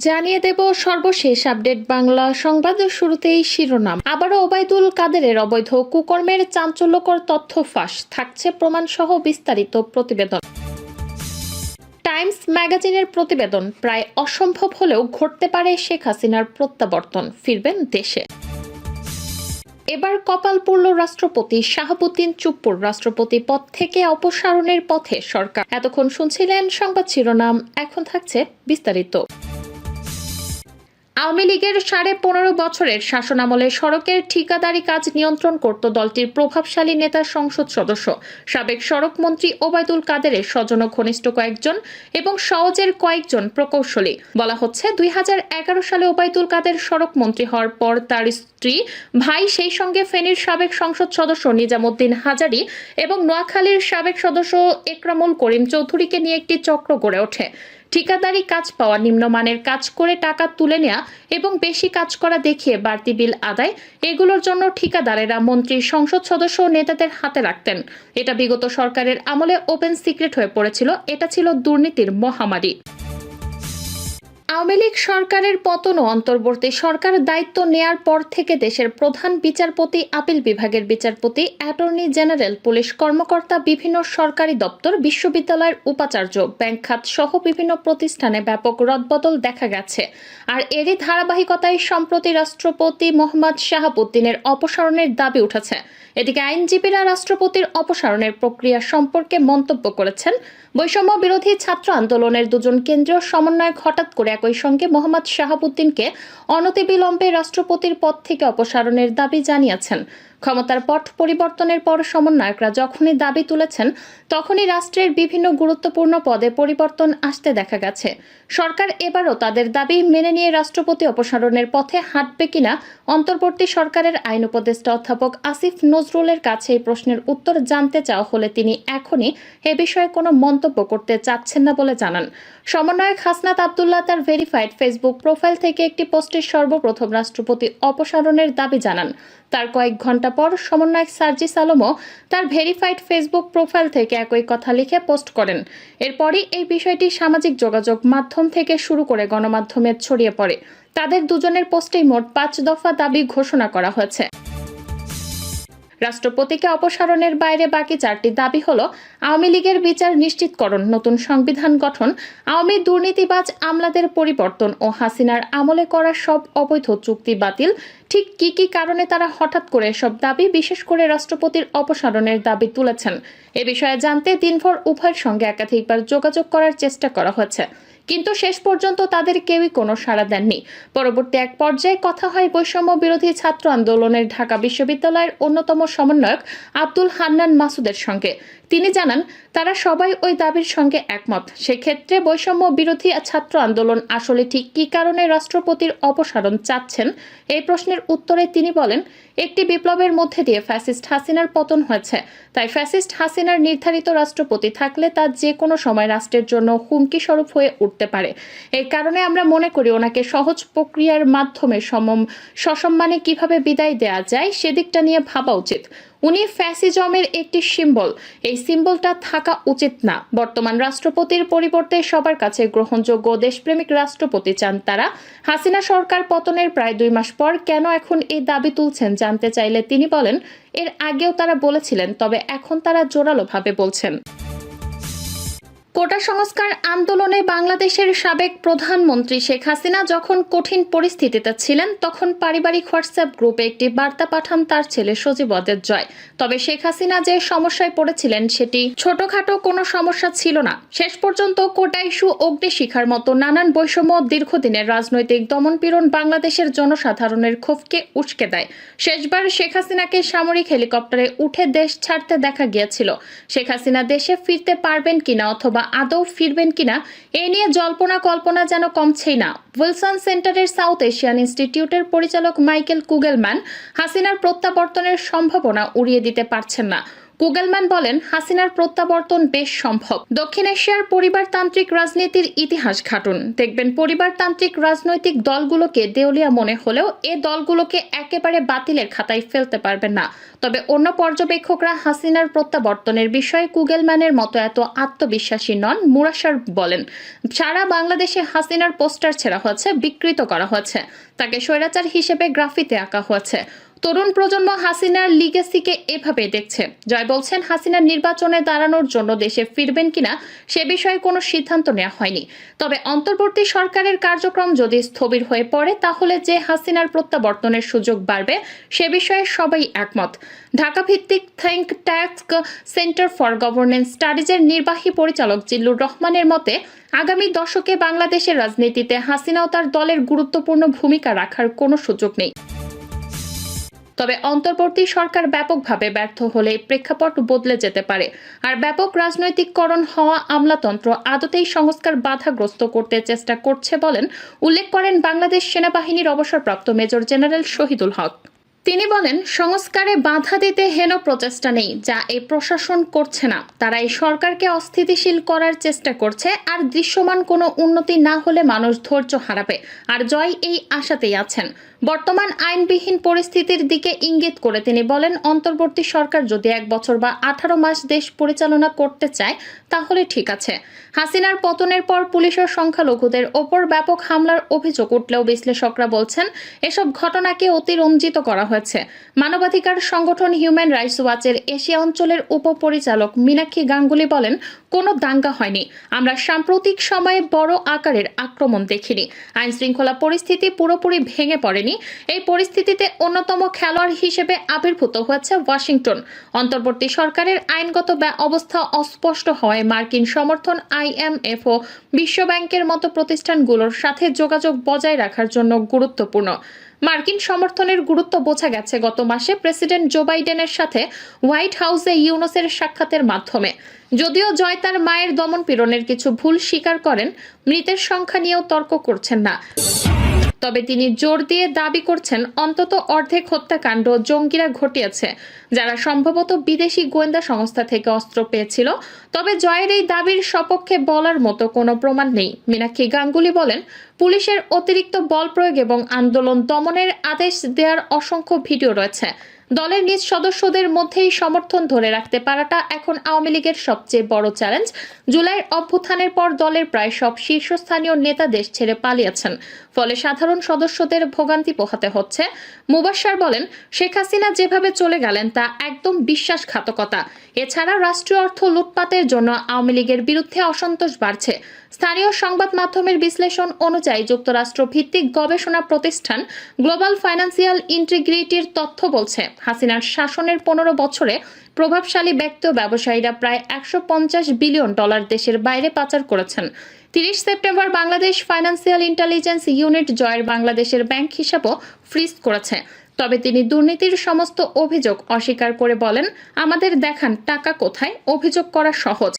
জানিয়ে দেব সর্বশেষ আপডেট বাংলা সংবাদের শুরুতেই শিরোনাম। আবারও ওবায়দুল কাদেরের অবৈধ কুকর্মের চাঞ্চল্যকর তথ্য ফাঁস, থাকছে প্রমাণসহ বিস্তারিত প্রতিবেদন। টাইমস ম্যাগাজিনের প্রতিবেদন, প্রায় অসম্ভব হলেও ঘটতে পারে শেখ হাসিনার প্রত্যাবর্তন, ফিরবেন দেশে। এবার কপাল পুড়ল রাষ্ট্রপতি শাহাবুদ্দিন চুপ্পুর, রাষ্ট্রপতি পদ থেকে অপসারণের পথে সরকার। এতক্ষণ শুনছিলেন সংবাদ শিরোনাম, এখন থাকছে বিস্তারিত। আওয়ামী লীগের 15.5 বছরের শাসনামলে সড়কের ঠিকাদারি কাজ নিয়ন্ত্রণ করত দলটির প্রভাবশালী নেতা সংসদ সদস্য সাবেক সড়ক মন্ত্রী ওবায়দুল কাদেরের স্বজন ঘনিষ্ঠ কয়েকজন এবং সওজের কয়েকজন প্রকৌশলী। বলা হচ্ছে 2011 সালে ওবায়দুল কাদের সড়ক মন্ত্রী হওয়ার পর তার স্ত্রী, ভাই, সেই সঙ্গে ফেনীর সাবেক সংসদ সদস্য নিজামুদ্দিন হাজারী এবং নোয়াখালীর সাবেক সদস্য একরামুল করিম চৌধুরীকে নিয়ে একটি চক্র গড়ে ওঠে। ঠিকাদারি কাজ পাওয়া, নিম্নমানের কাজ করে টাকা তুলে নেওয়া এবং বেশি কাজ করা দেখিয়ে বাড়তি বিল আদায়, এগুলোর জন্য ঠিকাদারেরা মন্ত্রী, সংসদ সদস্য ও নেতাদের হাতে রাখতেন। এটা বিগত সরকারের আমলে ওপেন সিক্রেট হয়ে পড়েছিল। এটা ছিল দুর্নীতির মহামারী। আওয়ামী লীগ সরকারের পতন ও অন্তর্বর্তী সরকার দায়িত্ব নেয়ার পর থেকে দেশের প্রধান বিচারপতি, আপিল বিভাগের বিচারপতি, অ্যাটর্নি জেনারেল, পুলিশ কর্মকর্তা, বিভিন্ন সরকারি দপ্তর, বিশ্ববিদ্যালয়ের উপাচার্য, ব্যাংক খাত সহ বিভিন্ন প্রতিষ্ঠানে ব্যাপক রদবদল দেখা গেছে। আর এরই ধারাবাহিকতায় সম্প্রতি রাষ্ট্রপতি মোহাম্মদ শাহাবুদ্দিনের অপসারণের দাবি উঠেছে। এদিকে আইনজীবীরা রাষ্ট্রপতির অপসারণের প্রক্রিয়া সম্পর্কে মন্তব্য করেছেন। বৈষম্য বিরোধী ছাত্র আন্দোলনের দুজন কেন্দ্রীয় সমন্বয়ক হঠাৎ করে একই সঙ্গে মোহাম্মদ শাহাবুদ্দিনকে অনতিবিলম্বে রাষ্ট্রপতির পদ থেকে অপসারণের দাবি জানিয়েছেন। ক্ষমতার পট পরিবর্তনের পর সমন্বয়করা যখনই দাবি তুলেছেন, তখনই রাষ্ট্রের বিভিন্ন গুরুত্বপূর্ণ পদে পরিবর্তন আসতে দেখা গেছে। সরকার এবারও তাদের দাবি মেনে নিয়ে রাষ্ট্রপতি অপসারণের পথে হাঁটবে কিনা, অন্তর্বর্তী সরকারের আইন উপদেষ্টা অধ্যাপক আসিফ নজরুলের কাছে এই প্রশ্নের উত্তর জানতে চাওয়া হলে তিনি এখনই এ বিষয়ে কোনো মন্তব্য করতে চাচ্ছেন না বলে জানান। সমন্বয়ক হাসনাত আবদুল্লাহ তার ভেরিফাইড ফেসবুক প্রোফাইল থেকে একটি পোস্টে সর্বপ্রথম রাষ্ট্রপতি অপসারণের দাবি জানান। তার কয়েক ঘন্টা পর সমন্বয়ক সার্জিস আলমও তার ভেরিফাইড ফেসবুক প্রোফাইল থেকে একই কথা লিখে পোস্ট করেন। এরপরই এই বিষয়টি সামাজিক যোগাযোগ মাধ্যম থেকে শুরু করে গণমাধ্যমে ছড়িয়ে পড়ে। তাদের দুজনের পোস্টেই মোট 5 দফা দাবি ঘোষণা করা হয়েছে। রাষ্ট্রপতিকে অপসারণের বাইরে বাকি 4টি দাবি হলো: আওয়ামী লীগের বিচার নিশ্চিতকরণ, নতুন সংবিধান গঠন, আওয়ামী দুর্নীতিবাজ আমলাদের পরিবর্তন ও হাসিনার আমলে করা সব অবৈধ চুক্তি বাতিল। ঠিক কি কি কারণে তারা হঠাৎ করে সব দাবি, বিশেষ করে রাষ্ট্রপতির অপসারণের দাবি তুলেছেন, এ বিষয়ে জানতে দিনভর উভয়ের সঙ্গে একাধিকবার যোগাযোগ করার চেষ্টা করা হয়েছে, কিন্তু শেষ পর্যন্ত তাদের কেউই কোনো সাড়া দেননি। পরবর্তী এক পর্যায়ে কথা হয় বৈষম্য বিরোধী ছাত্র আন্দোলনের ঢাকা বিশ্ববিদ্যালয়ের অন্যতম সমন্বয়ক আব্দুল হান্নান মাসুদের সঙ্গে। তিনি জানান, তারা সবাই ওই দাবির সঙ্গে একমত। সেক্ষেত্রে বৈষম্য বিরোধী ছাত্র আন্দোলন আসলে ঠিক কী কারণে রাষ্ট্রপতির অপসারণ চাচ্ছেন, এই প্রশ্নের উত্তরে তিনি বলেন, একটি বিপ্লবের মধ্যে দিয়ে ফ্যাসিস্ট হাসিনার পতন হয়েছে। তাই ফ্যাসিস্ট হাসিনার নির্ধারিত রাষ্ট্রপতি থাকলে তা যে কোনো সময় রাষ্ট্রের জন্য হুমকি স্বরূপ হয়ে উঠতে পারে। এই কারণে আমরা মনে করি ওনাকে সহজ প্রক্রিয়ার মাধ্যমে সসম্মানে কিভাবে বিদায় দেওয়া যায় সেদিকটা নিয়ে ভাবা উচিত। উনি ফ্যাসিজমের একটি সিম্বল, এই সিম্বলটা থাকা উচিত না। বর্তমান রাষ্ট্রপতির পরিবর্তে সবার কাছে গ্রহণযোগ্য দেশপ্রেমিক রাষ্ট্রপতি চান তারা। হাসিনা সরকার পতনের প্রায় 2 মাস পর কেন এখন এই দাবি তুলছেন জানতে চাইলে তিনি বলেন, এর আগেও তারা বলেছিলেন, তবে এখন তারা জোরালোভাবে বলছেন। কোটা সংস্কার আন্দোলনে বাংলাদেশের সাবেক প্রধানমন্ত্রী শেখ হাসিনা যখন কঠিন পরিস্থিতিতে ছিলেন, তখন পারিবারিক হোয়াটসঅ্যাপ গ্রুপে একটি বার্তা পাঠান তার ছেলে সজীবদের জয়। তবে শেখ হাসিনা যে সমস্যায় পড়েছিলেন সেটি ছোটখাটো কোনো সমস্যা ছিল না। শেষ পর্যন্ত কোটা ইস্যু, অগ্নিশিখার মতো নানান বৈষম্য, দীর্ঘদিনের রাজনৈতিক দমনপীড়ন বাংলাদেশের জনসাধারণের ক্ষোভকে উস্কে দেয়। শেষবার শেখ হাসিনাকে সামরিক হেলিকপ্টারে উঠে দেশ ছাড়তে দেখা গিয়েছিল। শেখ হাসিনা দেশে ফিরতে পারবেন কিনা অথবা আদৌ ফিরবেন কিনা, এ নিয়ে জল্পনা কল্পনা যেন কমছেই না। উইলসন সেন্টারের সাউথ এশিয়ান ইনস্টিটিউটের পরিচালক মাইকেল কুগেলম্যান হাসিনার প্রত্যাবর্তনের সম্ভাবনা উড়িয়ে দিতে পারছেন না। কুগেলম্যান বলেন, হাসিনার প্রত্যাবর্তন বেশ সম্ভব। দক্ষিণ এশিয়ার পরিবারতান্ত্রিক রাজনীতির ইতিহাস ঘাটুন, দেখবেন পরিবারতান্ত্রিক রাজনৈতিক দলগুলোকে দেউলিয়া মনে হলেও এ দলগুলোকে একেবারে বাতিলের খাতায় ফেলতে পারবেন না। তবে অন্য পর্যবেক্ষকরা হাসিনার প্রত্যাবর্তনের বিষয়ে কুগেলম্যানের মতো এত আত্মবিশ্বাসী নন। মুরাসার বলেন, সারা বাংলাদেশে হাসিনার পোস্টার ছেঁড়া হয়েছে, বিকৃত করা হয়েছে, তাকে স্বৈরাচার হিসেবে গ্রাফিতে আঁকা হয়েছে। তরুণ প্রজন্ম হাসিনার লিগেসিকে এভাবে দেখছে। জয় বলছেন, হাসিনার নির্বাচনে দাঁড়ানোর জন্য দেশে ফিরবেন কিনা সে বিষয়ে কোনো সিদ্ধান্ত নেওয়া হয়নি। তবে অন্তর্বর্তী সরকারের কার্যক্রম যদি স্থবির হয়ে পড়ে তাহলে যে হাসিনার প্রত্যাবর্তনের সুযোগ বাড়বে সে বিষয়ে সবাই একমত। ঢাকা ভিত্তিক think tank centre for governance স্টাডিজের নির্বাহী পরিচালক জিল্লুর রহমানের মতে, আগামী দশকে বাংলাদেশের রাজনীতিতে হাসিনা ও তার দলের গুরুত্বপূর্ণ ভূমিকা রাখার কোনো সুযোগ নেই। তবে অন্তর্বর্তী সরকার ব্যাপকভাবে ব্যর্থ হলে প্রেক্ষাপট বদলে যেতে পারে। আর ব্যাপক রাজনৈতিককরণ হওয়া আমলাতন্ত্র আদতেই সংস্কার বাধাগ্রস্ত করতে চেষ্টা করছে বলেন উল্লেখ করেন বাংলাদেশ সেনাবাহিনীর অবসরপ্রাপ্ত মেজর জেনারেল শহীদুল হক। তিনি বলেন, সংস্কারে বাধা দিতে হেন প্রচেষ্টা নেই, যা এই প্রশাসন করছে না। তারা এই সরকারকে অস্থিতিশীল করার চেষ্টা করছে। আর দৃশ্যমান কোনো উন্নতি না হলে মানুষ ধৈর্য হারাবে। আর জয় এই আশাতেই আছেন। বর্তমান আইনবিহীন পরিস্থিতির দিকে ইঙ্গিত করে তিনি বলেন, অন্তর্বর্তী সরকার যদি 1 বছর বা 18 মাস দেশ পরিচালনা করতে চায় তাহলে ঠিক আছে। হাসিনার পতনের পর পুলিশের সংখ্যালঘুদের ওপর ব্যাপক হামলার অভিযোগ উঠলেও বিশ্লেষকরা বলছেন এসব ঘটনাকে অতিরঞ্জিত করা হয়েছে। মানবাধিকার সংগঠন হিউম্যান রাইটস ওয়াচের এশিয়া অঞ্চলের উপপরিচালক মীনাক্ষী গাঙ্গুলি বলেন, কোনো দাঙ্গা হয়নি। আমরা সাম্প্রতিক সময়ে বড় আকারের আক্রমণ দেখিনি। আইন শৃঙ্খলা পরিস্থিতি পুরোপুরি ভেঙে পড়েনি। এই পরিস্থিতিতে অন্যতম খেলোয়াড় হিসেবে আবির্ভূত হয়েছে ওয়াশিংটন। অন্তর্বর্তী সরকারের আইনগত অবস্থা অস্পষ্ট হওয়ায় মার্কিন সমর্থন IMF ও বিশ্বব্যাংকের মতো প্রতিষ্ঠানগুলোর সাথে যোগাযোগ বজায় রাখার জন্য গুরুত্বপূর্ণ। মার্কিন সমর্থনের গুরুত্ব বোঝা গেছে গত মাসে প্রেসিডেন্ট জো বাইডেনের সাথে হোয়াইট হাউসে ইউনূসের সাক্ষাতের মাধ্যমে। যদিও জয় তার মায়ের দমনপীড়নের কিছু ভুল স্বীকার করেন, মৃতের সংখ্যা নিয়েও তর্ক করছেন না। তবে তিনি জোর দিয়ে দাবি করছেন অন্তত অর্ধেক হত্যাকাণ্ড জঙ্গিরা ঘটিয়েছে, যারা সম্ভবত বিদেশি গোয়েন্দা সংস্থা থেকে অস্ত্র পেয়েছিল। তবে জয়ের এই দাবির সপক্ষে বলার মতো কোনো প্রমাণ নেই। মীনাক্ষী গাঙ্গুলি বলেন, পুলিশের অতিরিক্ত বল প্রয়োগ এবং আন্দোলন দমনের আদেশ দেওয়ার অসংখ্য ভিডিও রয়েছে। দলের নিজ সদস্যদের মধ্যেই সমর্থন ধরে রাখতে পারাটা এখন আওয়ামী লীগের সবচেয়ে বড় চ্যালেঞ্জ। জুলাইয়ের অভ্যুত্থানের পর দলের প্রায় সব শীর্ষস্থানীয় নেতা দেশ ছেড়ে পালিয়েছেন, ফলে সাধারণ সদস্যদের ভোগান্তি পোহাতে হচ্ছে। মুবাশশার বলেন, শেখ হাসিনা যেভাবে চলে গেলেন তা একদম বিশ্বাসঘাতকতা। এছাড়া রাষ্ট্রীয় অর্থ লুটপাটের জন্য আওয়ামী লীগের বিরুদ্ধে অসন্তোষ বাড়ছে। স্থানীয় সংবাদ মাধ্যমের বিশ্লেষণ অনুযায়ী যুক্তরাষ্ট্র ভিত্তিক গবেষণা প্রতিষ্ঠান গ্লোবাল ফাইন্যান্সিয়াল ইন্টিগ্রিটির তথ্য বলছে, হাসিনার শাসনের 15 বছরে প্রভাবশালী ব্যক্তি ও ব্যবসায়ীরা প্রায় $150 বিলিয়ন দেশের বাইরে পাচার করেছেন। 30 September Bangladesh financial intelligence unit জয়ের বাংলাদেশের ব্যাংক হিসাবও ফ্রিজ করেছে। তবে তিনি দুর্নীতির সমস্ত অভিযোগ অস্বীকার করে বলেন, আমাদের দেখান টাকা কোথায়, অভিযোগ করা সহজ।